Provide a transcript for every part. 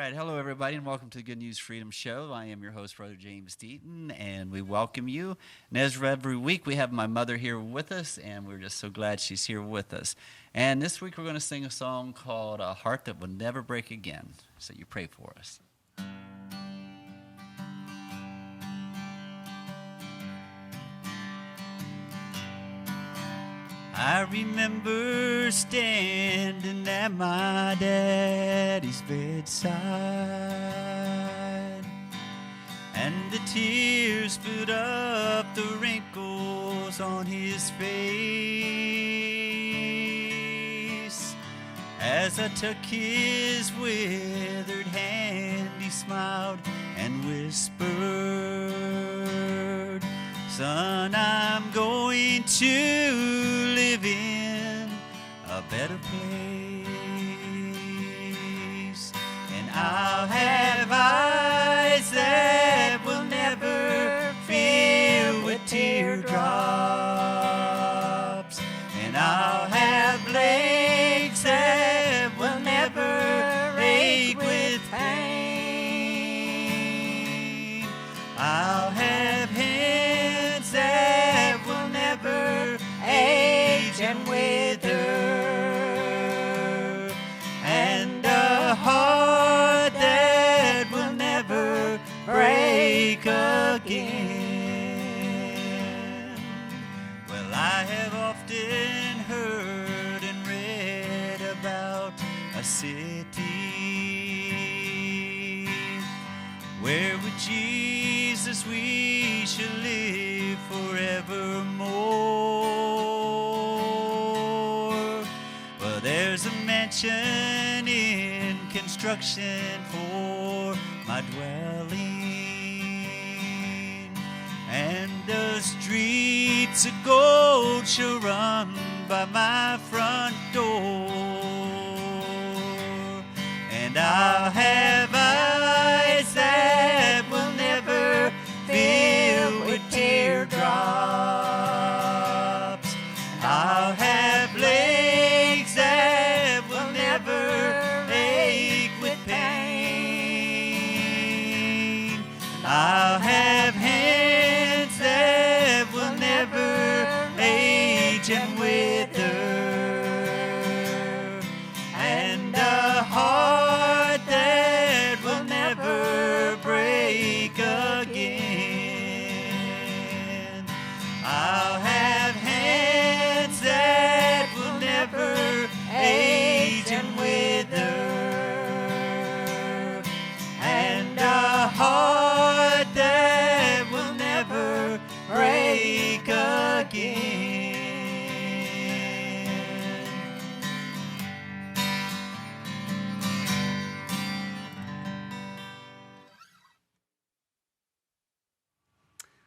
right, hello everybody, and welcome to the Good News Freedom Show. I am your host, Brother James Deaton, and we welcome you. And as every week, we have my mother here with us, and we're just so glad she's here with us. And this week, we're going to sing a song called "A Heart That Will Never Break Again." So you pray for us. I remember standing at my daddy's bedside, and the tears filled up the wrinkles on his face. As I took his withered hand, he smiled and whispered, "Son, I'm going to live in a better place, and I'll have eyes that will never fill with teardrops, and I'll have legs that will never ache with pain. I'll have hands that will never age and wither, and a heart that will never break again." Well, I have often heard and read about a city where with Jesus we shall live forevermore. Well, there's a mansion in construction for my dwelling, and the streets of gold shall run by my front door, and I'll have eyes that will never fill with teardrops. I'll have legs that will never ache with pain. I'll have hands that will never age and wither, and a heart that will never break again. I'll have hands that will never age and wither, and a heart that will never break again.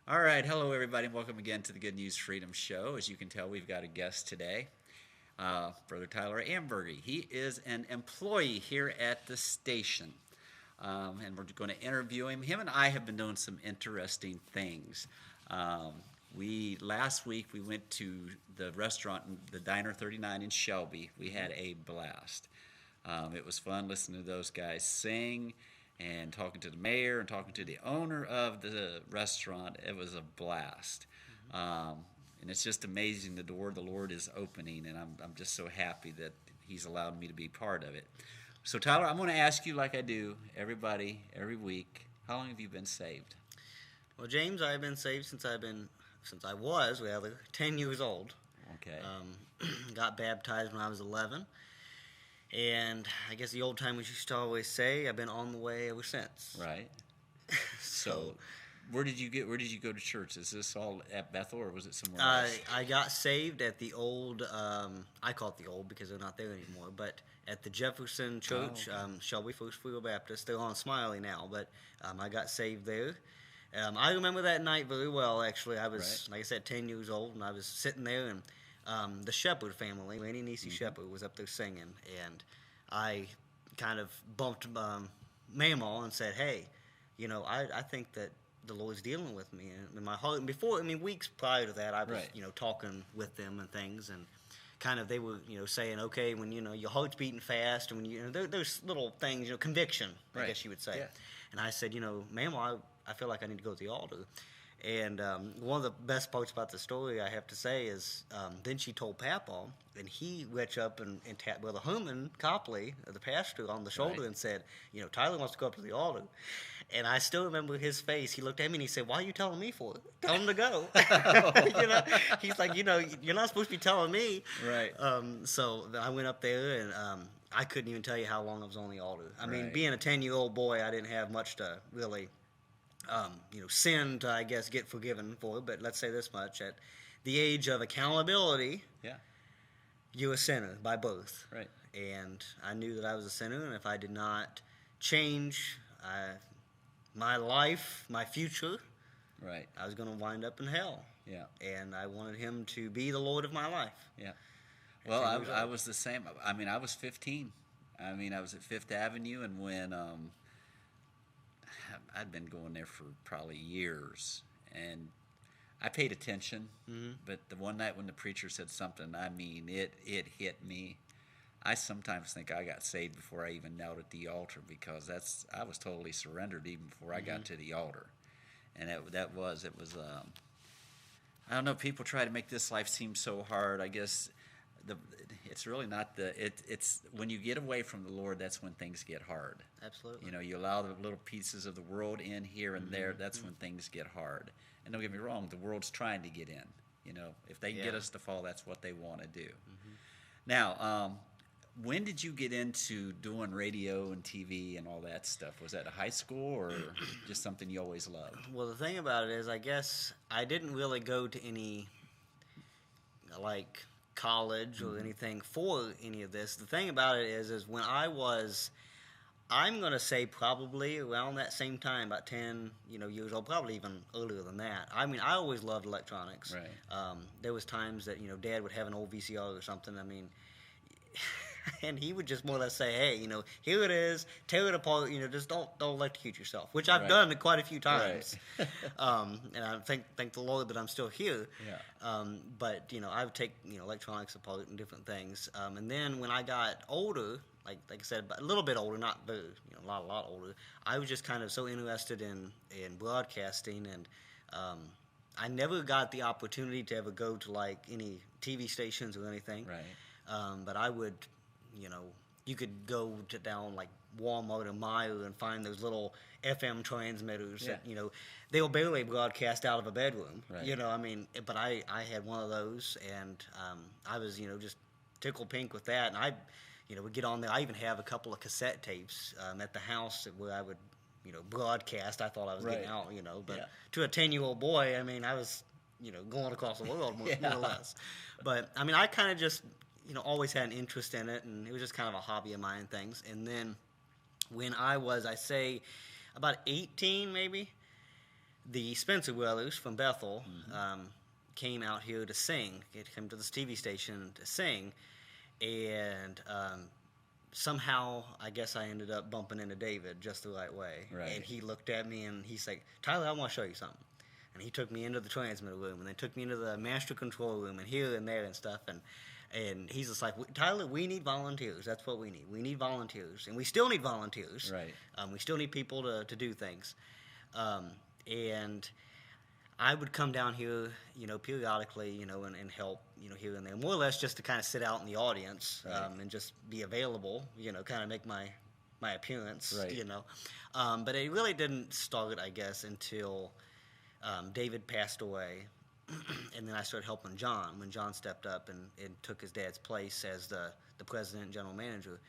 All right, hello everybody, and welcome again to the Good News Freedom Show. As you can tell, we've got a guest today, Brother Tyler Ambergy. He is an employee here at the station, and we're going to interview him. Him and I have been doing some interesting things. Last week we went to the restaurant, the Diner 39 in Shelby. We had a blast. It was fun listening to those guys sing and talking to the mayor and talking to the owner of the restaurant. It was a blast. And it's just amazing the door the Lord is opening, and I'm just so happy that he's allowed me to be part of it. So Tyler, I'm going to ask you, like I do everybody every week, how long have you been saved? Well, James, I've been saved since I was 10 years old. Okay. Got baptized when I was 11. And I guess the old timers used to always say, I've been on the way ever since. Right. So where did you go to church? Is this all at Bethel, or was it somewhere else? I got saved at the old, I call it the old because they're not there anymore, but at the Jefferson Church, Shelby First Free Baptist. They're on Smiley now, but I got saved there. I remember that night very well, actually. I was, like I said, 10 years old, and I was sitting there, and the Shepherd family, Randy and Niecy Shepherd, was up there singing, and I kind of bumped Mamaw and said, "Hey, I think that the Lord's dealing with me in my heart." And before, weeks prior to that, I was, talking with them and things, and kind of they were saying, okay, when your heart's beating fast, and when those little things, conviction, I Right. guess you would say. Yeah. And I said, ma'am, I feel like I need to go to the altar. And one of the best parts about the story, I have to say, is then she told Papa, and he reached up and tapped Brother Herman Copley, the pastor, on the shoulder Right. and said, Tyler wants to go up to the altar. And I still remember his face. He looked at me and he said, "Why are you telling me for it? Tell him to go." He's like, you're not supposed to be telling me. Right. So I went up there and I couldn't even tell you how long I was on the altar. I mean, Right. being a 10-year-old boy, I didn't have much to really, sin to, I guess, get forgiven for. But let's say this much: at the age of accountability, Yeah. you're a sinner by birth. Right. And I knew that I was a sinner, and if I did not change my life, my future, Right. I was going to wind up in hell. Yeah. And I wanted him to be the Lord of my life. Yeah. Well, 10 years I old. was the same. I mean, I was 15. I mean, I was at Fifth Avenue, and when I'd been going there for probably years, and I paid attention. Mm-hmm. But the one night when the preacher said something, I mean, it hit me. I sometimes think I got saved before I even knelt at the altar, because I was totally surrendered even before I got to the altar, and it was I don't know. People try to make this life seem so hard. I guess it's really not it's when you get away from the Lord, that's when things get hard. Absolutely. You allow the little pieces of the world in here and there. That's when things get hard. And don't get me wrong, the world's trying to get in. If they can get Yeah. us to fall, that's what they want to do. Now, when did you get into doing radio and TV and all that stuff? Was that high school or just something you always loved? Well, the thing about it is, I guess I didn't really go to any, like, college or anything for any of this. The thing about it is when I was, I'm going to say probably around that same time, about 10 years old, probably even earlier than that. I mean, I always loved electronics. Right. There was times that, Dad would have an old VCR or something. I mean, and he would just more or less say, "Hey, here it is. Tear it apart. Just don't electrocute yourself," which I've Right. done quite a few times. Right. And I thank the Lord that I'm still here. Yeah. But I would take electronics apart and different things. And then when I got older, like I said, a little bit older, not very, a lot older, I was just kind of so interested in broadcasting, and I never got the opportunity to ever go to like any TV stations or anything. Right. But I would, you could go to down like Walmart or Meijer and find those little FM transmitters that, they will barely broadcast out of a bedroom. Right. I mean, but I had one of those, and I was, just tickled pink with that. And I, would get on there. I even have a couple of cassette tapes at the house where I would, broadcast. I thought I was Right. getting out, but Yeah. to a 10-year-old boy, I mean, I was, going across the world more Yeah. or less. But, I mean, I kind of just, always had an interest in it, and it was just kind of a hobby of mine things. And then when I was, I say, about 18 maybe, the Spencer brothers from Bethel came out here to sing. They came to this TV station to sing, and somehow I guess I ended up bumping into David just the right way. Right. And he looked at me and he's like, "Tyler, I want to show you something." And he took me into the transmitter room, and then took me into the master control room, and here and there and stuff. And he's just like, "Tyler, we need volunteers. That's what we need. We need volunteers. And we still need volunteers. Right. We still need people to do things." And I would come down here, periodically, and help, here and there. More or less just to kind of sit out in the audience Right. and just be available, kind of make my appearance, Right. But it really didn't start, I guess, until David passed away. And then I started helping John when John stepped up and took his dad's place as the president and general manager.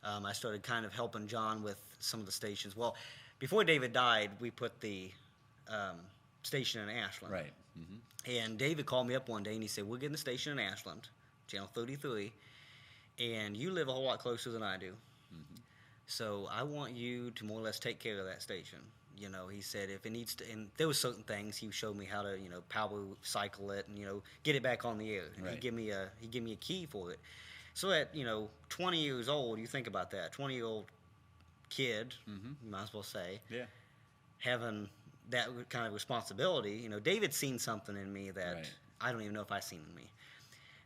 I started kind of helping John with some of the stations. Well, before David died, we put the station in Ashland. Right. Mm-hmm. And David called me up one day and he said, "We're getting the station in Ashland, channel 33, and you live a whole lot closer than I do. Mm-hmm. So I want you to more or less take care of that station." He said if it needs to, and there were certain things he showed me how to, power cycle it and get it back on the air. And Right. he gave me a key for it. So at 20 years old, you think about that, 20-year-old kid, you might as well say, Yeah. having that kind of responsibility. David's seen something in me that Right. I don't even know if I've seen in me.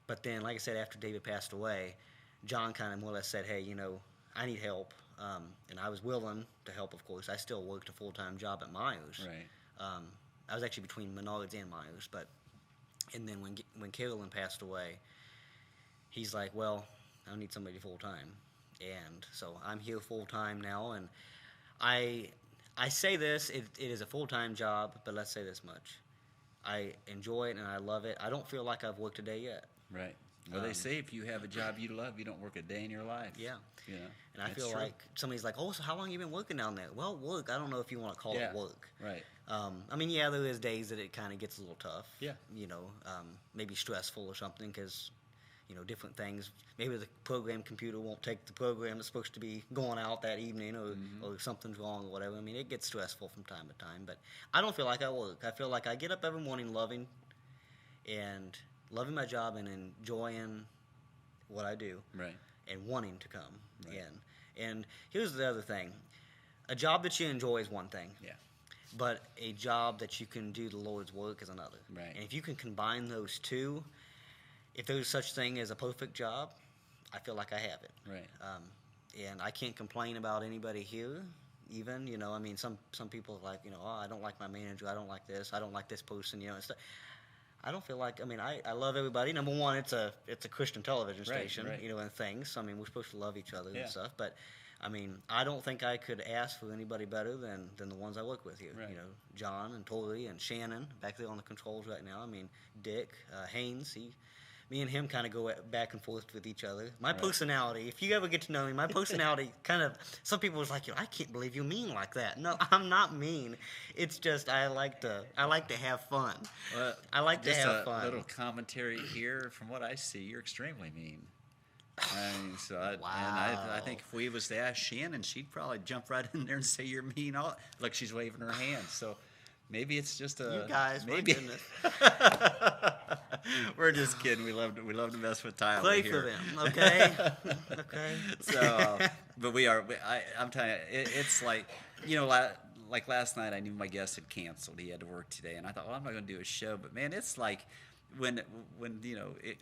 But then, like I said, after David passed away, John kind of more or less said, hey, I need help. And I was willing to help, of course. I still worked a full-time job at Myers. Right. I was actually between Menards and Myers. And then when Carolyn passed away, he's like, well, I need somebody full-time. And so I'm here full-time now. And I say this, it is a full-time job, but let's say this much. I enjoy it and I love it. I don't feel like I've worked a day yet. Right. Well, they say if you have a job you love, you don't work a day in your life. Yeah. You know, and I feel true. like somebody's like, oh, so how long have you been working down there? Well, work, I don't know if you want to call it work. Right. I mean, yeah, there is days that it kind of gets a little tough. Yeah. Maybe stressful or something because, different things. Maybe the program computer won't take the program that's supposed to be going out that evening or something's wrong or whatever. I mean, it gets stressful from time to time, but I don't feel like I work. I feel like I get up every morning loving my job and enjoying what I do. Right. And wanting to come Right. in. And here's the other thing. A job that you enjoy is one thing. Yeah. But a job that you can do the Lord's work is another. Right. And if you can combine those two, if there's such thing as a perfect job, I feel like I have it. Right. And I can't complain about anybody here, even. I mean, some people are like, oh, I don't like my manager. I don't like this. I don't like this person. And stuff. I don't feel like. I mean, I love everybody. Number one, it's a Christian television station. Right. And things. I mean, we're supposed to love each other Yeah. and stuff. But I mean, I don't think I could ask for anybody better than the ones I work with here. Right. John and Tori and Shannon back there on the controls right now. I mean, Dick, Haynes. Me and him kind of go back and forth with each other. My personality, if you ever get to know me, my personality kind of, some people was like, I can't believe you mean like that. No, I'm not mean. It's just I like to have fun. Well, I like to have fun. Just a little commentary here. From what I see, you're extremely mean. I mean, and I think if we was to ask Shannon, she'd probably jump right in there and say you're mean. Look, she's waving her hand. So maybe it's just a. You guys, maybe. my goodness. We're just kidding. We love to mess with Tyler. Play here. for them, okay? Okay. So, but I'm telling you, it's like, like last night I knew my guest had canceled. He had to work today, and I thought, well, I'm not going to do a show. But man, it's like when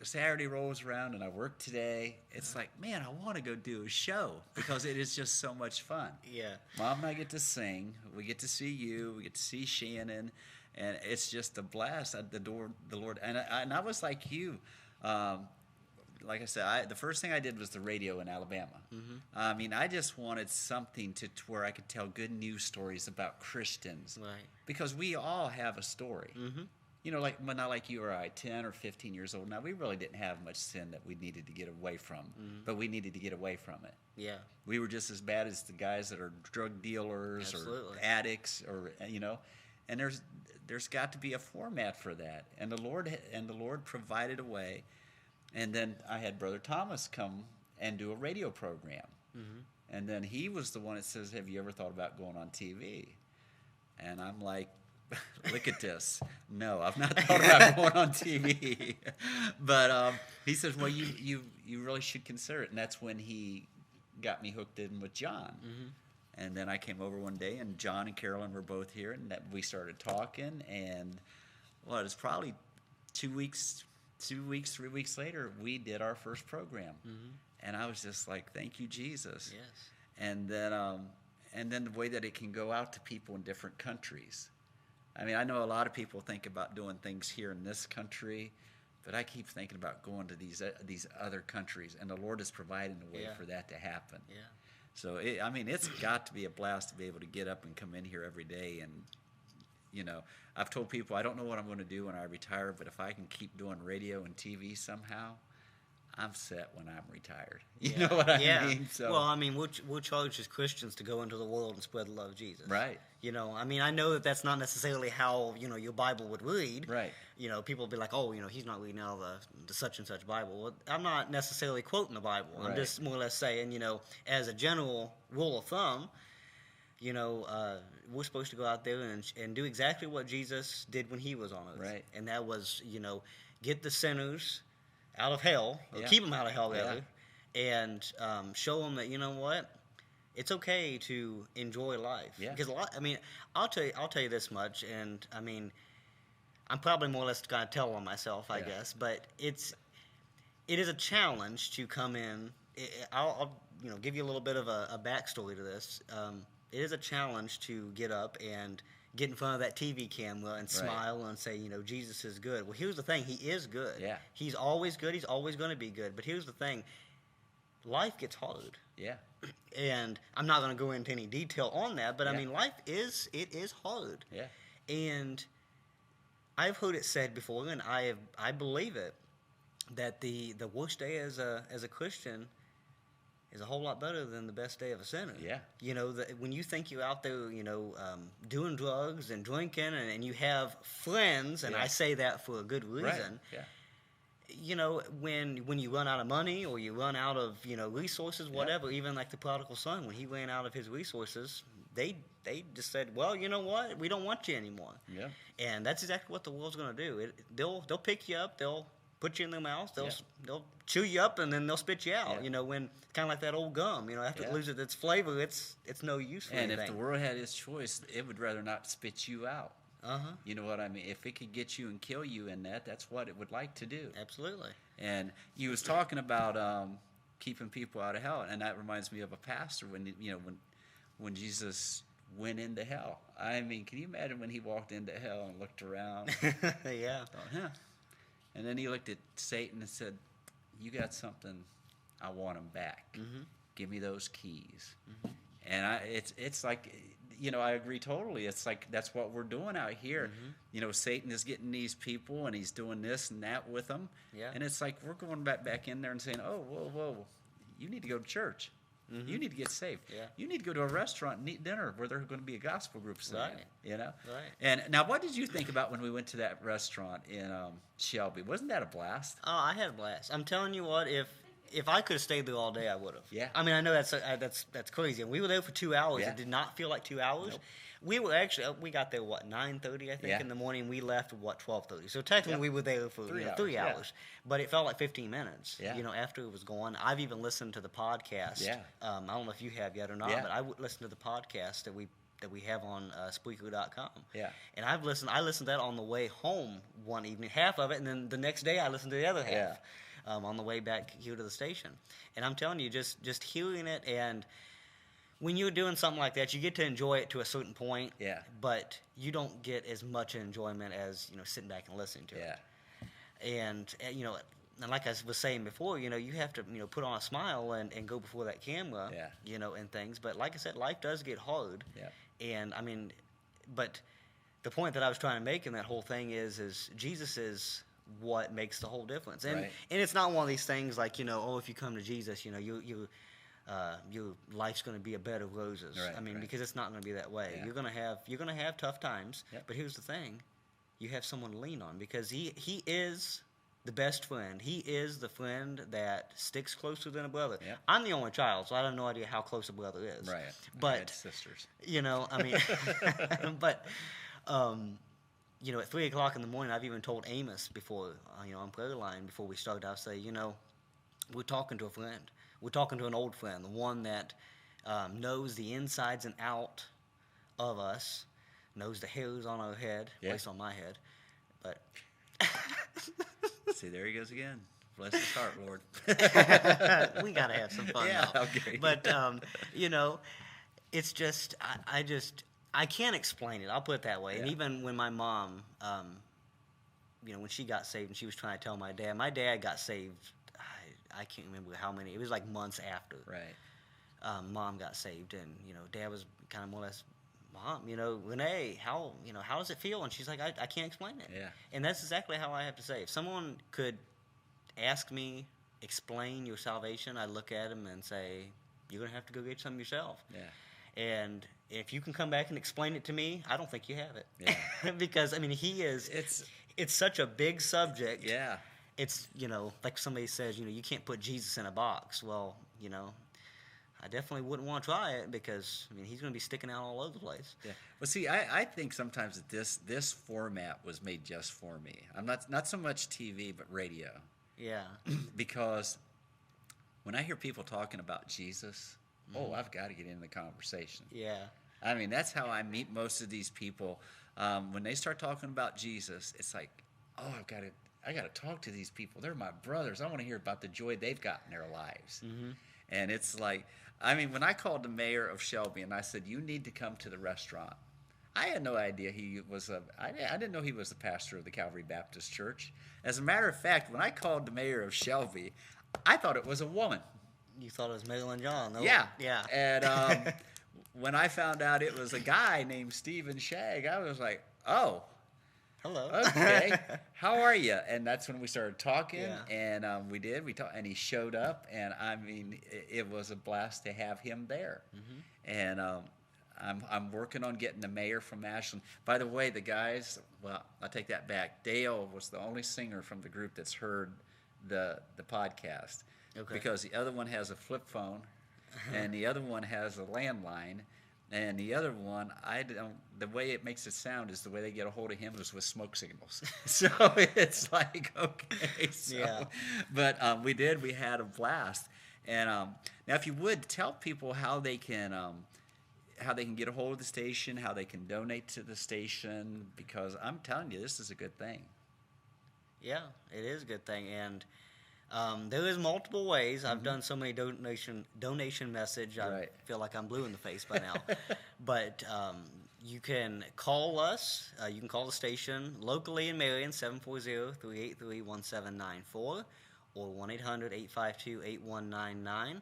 Saturday rolls around and I work today, it's like, man, I want to go do a show because it is just so much fun. Yeah. Mom and I get to sing. We get to see you. We get to see Shannon. And it's just a blast. The Lord, and I was like you. Like I said, the first thing I did was the radio in Alabama. Mm-hmm. I mean, I just wanted something to where I could tell good news stories about Christians. Right. Because we all have a story. Mm-hmm. Not like you or I, 10 or 15 years old. Now, we really didn't have much sin that we needed to get away from. Mm-hmm. But we needed to get away from it. Yeah. We were just as bad as the guys that are drug dealers Absolutely. or addicts or, And there's got to be a format for that, and the Lord provided a way. And then I had Brother Thomas come and do a radio program, and then he was the one that says, "Have you ever thought about going on TV?" And I'm like, "Look at this. No, I've not thought about going on TV." But he says, "Well, you really should consider it," and that's when he got me hooked in with John. And then I came over one day, and John and Carolyn were both here, and we started talking. And well, it was probably 3 weeks later, we did our first program. And I was just like, "Thank you, Jesus." Yes. And then the way that it can go out to people in different countries. I mean, I know a lot of people think about doing things here in this country, but I keep thinking about going to these other countries, and the Lord is providing a way for that to happen. Yeah. So, it's got to be a blast to be able to get up and come in here every day. And, I've told people I don't know what I'm going to do when I retire, but if I can keep doing radio and TV somehow, I'm set when I'm retired. You know what I mean? So, well, I mean, we're charged as Christians to go into the world and spread the love of Jesus. Right. I mean, I know that that's not necessarily how, your Bible would read. Right. People will be like, oh, he's not reading out of the such and such Bible. Well, I'm not necessarily quoting the Bible. Right. I'm just more or less saying, as a general rule of thumb, we're supposed to go out there and do exactly what Jesus did when he was on earth. Right. And that was, get the sinners out of hell, or keep them out of hell, rather, and show them that, what? It's okay to enjoy life. Yeah. Because I'll tell you this much, and I mean, I'm probably more or less going to tell on myself, I guess, but it is a challenge to come in. I'll give you a little bit of a backstory to this. It is a challenge to get up and get in front of that TV camera and smile and say, Jesus is good. Well, here's the thing. He is good. Yeah. He's always good. He's always going to be good. But here's the thing. Life gets hard. Yeah. And I'm not going to go into any detail on that, but I mean, life is hard. Yeah. And I've heard it said before, and I believe it, that the worst day as a Christian is a whole lot better than the best day of a sinner. Yeah. When you think you're out there, doing drugs and drinking, and you have friends, and I say that for a good reason. Right. Yeah. When you run out of money or you run out of resources, whatever, even like the prodigal son, when he ran out of his resources, they just said, well, you know what, we don't want you anymore. Yeah. And that's exactly what the world's going to do. They'll pick you up, they'll put you in their mouth, they'll chew you up, and then they'll spit you out. Yeah. when kind of like that old gum. After it loses its flavor, it's no use for anything. And if the world had its choice, it would rather not spit you out. You know what I mean? If it could get you and kill you in that's what it would like to do. Absolutely. And you was talking about keeping people out of hell, and that reminds me of a pastor when Jesus went into hell. I mean, can you imagine when he walked into hell and looked around? Yeah. Thought, And then he looked at Satan and said, "You got something. I want them back. Mm-hmm. Give me those keys." Mm-hmm. And it's like, I agree totally. It's like that's what we're doing out here. Mm-hmm. Satan is getting these people and he's doing this and that with them. Yeah. And it's like we're going back in there and saying, "Oh, whoa, you need to go to church. Mm-hmm. You need to get saved. Yeah. You need to go to a restaurant and eat dinner where there's going to be a gospel group singing." Right. Right. And And now, what did you think about when we went to that restaurant in Shelby? Wasn't that a blast? Oh, I had a blast. I'm telling you what, if I could have stayed there all day, I would have. Yeah. I mean, I know that's crazy. And we were there for 2 hours. Yeah. It did not feel like 2 hours. Nope. We were actually we got there 9:30 I think in the morning. We left at 12:30. So technically we were there for 3 hours. But it felt like 15 minutes. Yeah. After it was gone. I've even listened to the podcast. Yeah. I don't know if you have yet or not, Yeah. but I would listen to the podcast that we have on Spreaker.com. Yeah. And I listened to that on the way home one evening, half of it, and then the next day I listened to the other half. Yeah. On the way back here to the station. And I'm telling you, just hearing it, and when you're doing something like that, you get to enjoy it to a certain point. Yeah. But you don't get as much enjoyment as sitting back and listening to it. And and like I was saying before, you have to put on a smile and go before that camera. Yeah. And things. But like I said, life does get hard. Yeah. And I mean, but the point that I was trying to make in that whole thing is Jesus is what makes the whole difference. And Right. and it's not one of these things like, if you come to Jesus, your life's going to be a bed of roses. Right, I mean, right. because it's not going to be that way. Yeah. You're gonna have tough times. Yep. But here's the thing: you have someone to lean on, because he is the best friend. He is the friend that sticks closer than a brother. Yep. I'm the only child, so I have no idea how close a brother is. Right. I But had sisters. I mean, but at 3:00 in the morning, I've even told Amos before, on prayer line before we started, I'll say, we're talking to a friend. We're talking to an old friend, the one that knows the insides and out of us, knows the hairs on our head, Yeah. at least on my head. But See, there he goes again. Bless his heart, Lord. we gotta have some fun. Yeah, now. okay. But it's just I can't explain it. I'll put it that way. And Yeah. even when my mom, when she got saved and she was trying to tell my dad got saved. I can't remember how many. It was like months after. Right. Mom got saved, and Dad was kind of more or less, Mom, Renee, how does it feel? And she's like, I can't explain it. Yeah. And that's exactly how I have to say. If someone could ask me, explain your salvation, I look at him and say, you're gonna have to go get some yourself. Yeah. And if you can come back and explain it to me, I don't think you have it. Yeah. Because I mean, it's such a big subject. Yeah. It's, like somebody says, you can't put Jesus in a box. Well, I definitely wouldn't want to try it, because, he's going to be sticking out all over the place. Yeah. Well, see, I think sometimes that this format was made just for me. I'm not so much TV, but radio. Yeah. Because when I hear people talking about Jesus, I've got to get in the conversation. Yeah. I mean, that's how I meet most of these people. When they start talking about Jesus, it's like, I got to talk to these people. They're my brothers. I want to hear about the joy they've got in their lives. And it's like, I mean, when I called the mayor of Shelby and I said, you need to come to the restaurant, I had no idea he was I didn't know he was the pastor of the Calvary Baptist Church. As a matter of fact, when I called the mayor of Shelby, I thought it was a woman. You thought it was Marilyn John, though? Yeah. Yeah. And when I found out it was a guy named Stephen Shagg, I was like, oh, Hello. okay, how are you? And that's when we started talking, Yeah. and we talked, and he showed up, and I mean, it was a blast to have him there. And I'm working on getting the mayor from Ashland. By the way, the guys, well, I take that back. Dale was the only singer from the group that's heard the podcast, because the other one has a flip phone, and the other one has a landline. And the other one, the way it makes it sound is the way they get a hold of him is with smoke signals. So it's like, okay. So, Yeah. But we had a blast. And now if you would, tell people how they can get a hold of the station, how they can donate to the station, because I'm telling you, this is a good thing. Yeah, it is a good thing. And there is multiple ways. I've done so many donation message. I feel like I'm blue in the face by now. But you can call us. You can call the station locally in Marion, 740-383-1794 or 1-800-852-8199.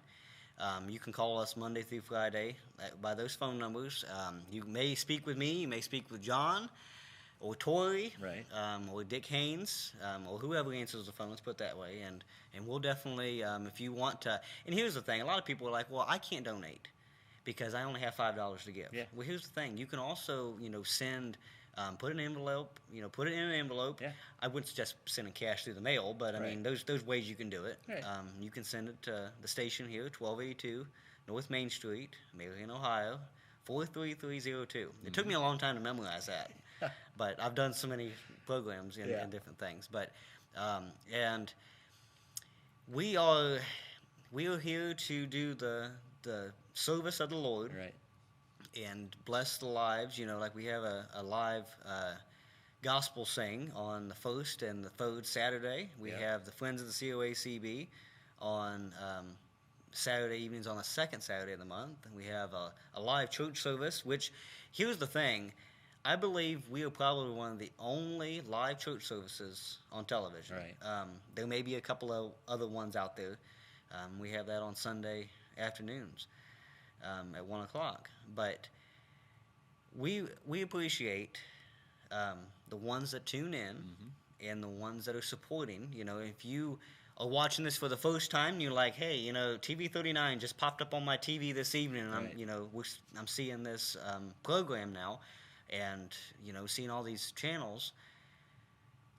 You can call us Monday through Friday by those phone numbers. You may speak with me. You may speak with John, or Tori, or Dick Haynes, or whoever answers the phone. Let's put it that way, and we'll definitely, if you want to. And here's the thing: a lot of people are like, "Well, I can't donate because I only have $5 to give." Yeah. Well, here's the thing: you can also, send, put an envelope, put it in an envelope. Yeah. I wouldn't suggest sending cash through the mail, but I mean, those ways you can do it. Right. You can send it to the station here, 1282 North Main Street, Marion, Ohio, 43302. It took me a long time to memorize that. But I've done so many programs and different things. But and we are here to do the service of the Lord, and bless the lives. Like we have a live gospel sing on the first and the third Saturday. We have the Friends of the COACB on Saturday evenings on the second Saturday of the month. And we have a live church service. Which, here's the thing. I believe we are probably one of the only live church services on television. There may be a couple of other ones out there. We have that on Sunday afternoons at 1 o'clock. But we appreciate the ones that tune in and the ones that are supporting. If you are watching this for the first time, you're like, hey, TV 39 just popped up on my TV this evening, and I'm seeing this program now. And seeing all these channels,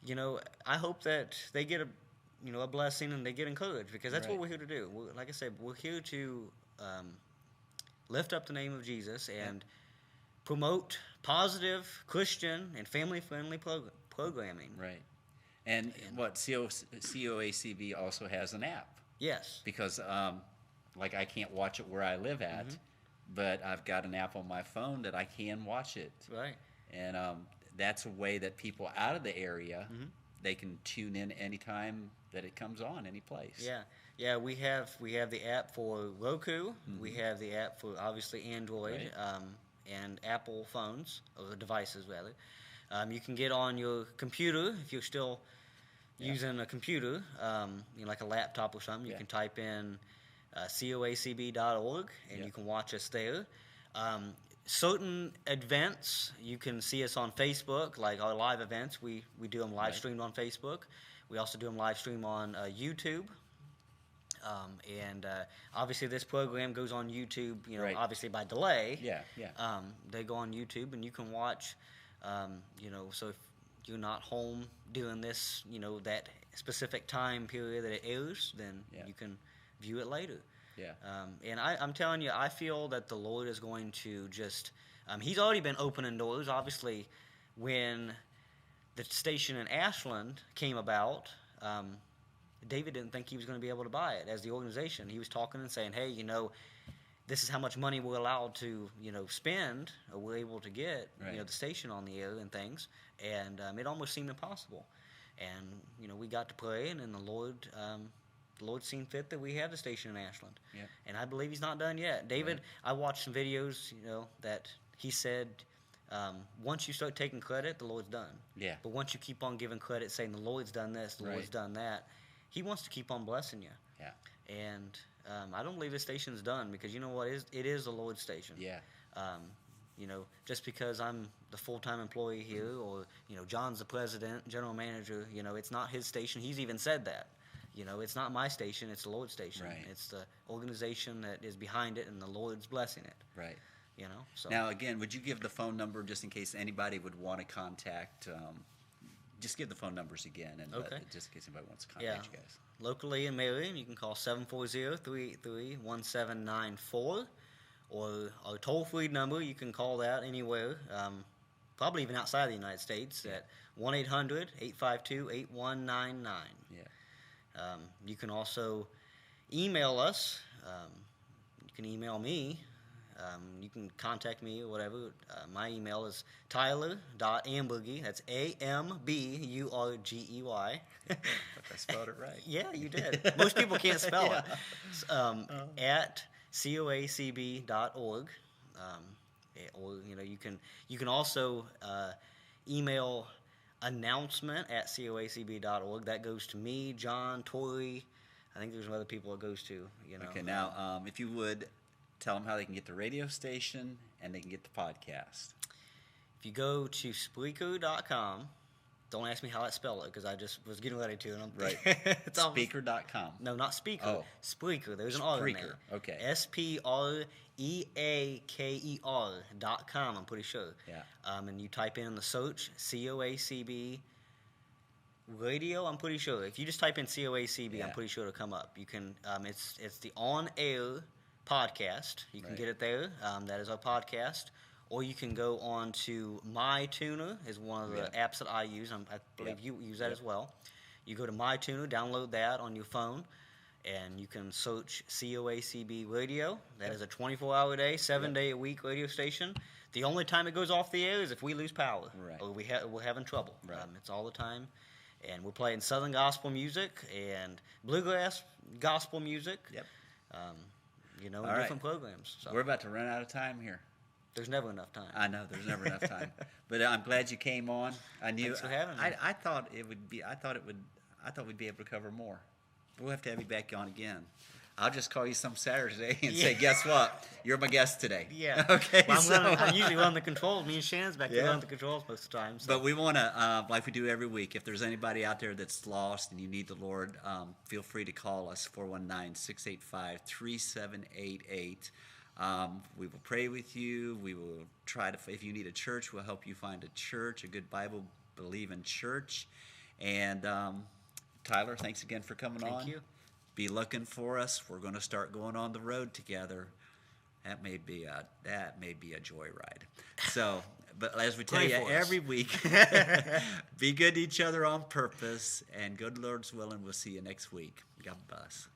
I hope that they get a blessing and they get encouraged, because that's what we're here to do. Like I said, we're here to lift up the name of Jesus and promote positive Christian and family-friendly programming. Right. And what COACB also has an app. Yes. Because like I can't watch it where I live at. But I've got an app on my phone that I can watch it. Right. And that's a way that people out of the area, they can tune in anytime that it comes on, any place. Yeah. Yeah, we have the app for Roku. We have the app for, obviously, Android and Apple phones, or devices, rather. You can get on your computer, if you're still using a computer, like a laptop or something. You can type in coacb.org, and you can watch us there. Certain events, you can see us on Facebook, like our live events. We do them live streamed on Facebook. We also do them live stream on YouTube. And obviously this program goes on YouTube, obviously by delay. They go on YouTube, and you can watch, so if you're not home doing this, that specific time period that it airs, then you can view it later. And I'm telling you, I feel that the Lord is going to just, He's already been opening doors. Obviously, when the station in Ashland came about, David didn't think he was going to be able to buy it as the organization. He was talking and saying, hey, this is how much money we're allowed to, spend, or we're able to get, the station on the air and things. And it almost seemed impossible. and we got to play, and then the Lord seen fit that we have the station in Ashland. Yep. And I believe he's not done yet. David, I watched some videos, that he said, once you start taking credit, the Lord's done. Yeah. But once you keep on giving credit, saying the Lord's done this, the Lord's done that, he wants to keep on blessing you. Yeah. And I don't believe the station's done, because you know what? It is the Lord's station. Yeah. Just because I'm the full-time employee here, or John's the president, general manager, it's not his station. He's even said that. It's not my station, it's the Lord's station. Right. It's the organization that is behind it, and the Lord's blessing it. Right. So. Now, again, would you give the phone number just in case anybody would want to contact? Just give the phone numbers again, and just in case anybody wants to contact you guys. Locally in Marion, you can call 740-383-1794, or our toll-free number, you can call that anywhere, probably even outside of the United States, at 1-800-852-8199. Yeah. You can also email us. You can email me. You can contact me or whatever. My email is tyler.ambergy. That's AMBURGEY. I spelled it right. Yeah, you did. Most people can't spell it. At coacb.org. Or you can also email announcement@coacb.org. That goes to me, John, Tori. I think there's some other people it goes to. Okay, now if you would tell them how they can get the radio station and they can get the podcast. If you go to Spreaker.com, don't ask me how I spell it, because I just was getting ready to. And I'm right. It's Speaker.com. No, not Speaker. Oh. Spreaker. There's an R in there. Okay. SPREAKER.com, I'm pretty sure. Yeah. And you type in the search COACB radio, I'm pretty sure. If you just type in COACB, I'm pretty sure it'll come up. You can. It's the on-air podcast. You can get it there. That is our podcast. Or you can go on to MyTuner, is one of the apps that I use. I believe you use that as well. You go to MyTuner, download that on your phone, and you can search COACB Radio. That is a 24-hour day, 7-day-a-week radio station. The only time it goes off the air is if we lose power, or we're having trouble. Right. It's all the time. And we're playing Southern gospel music and bluegrass gospel music. Yep. Different programs. So. We're about to run out of time here. There's never enough time. I know there's never enough time, but I'm glad you came on. I knew. Thanks for having me. I thought it would be. I thought we'd be able to cover more. We'll have to have you back on again. I'll just call you some Saturday and say, guess what? You're my guest today. Yeah. Okay. Well, I'm usually on the controls. Me and Shannon's back there on the controls most of the time. So. But we want to, like we do every week, if there's anybody out there that's lost and you need the Lord, feel free to call us, 419-685-3788. We will pray with you. We will try to, if you need a church, we'll help you find a church, a good Bible-believing church. And Tyler, thanks again for coming on. Thank you. Be looking for us. We're going to start going on the road together. That may be a joyride. So, but as we tell you every week, be good to each other on purpose, and good Lord's willing, we'll see you next week. God bless.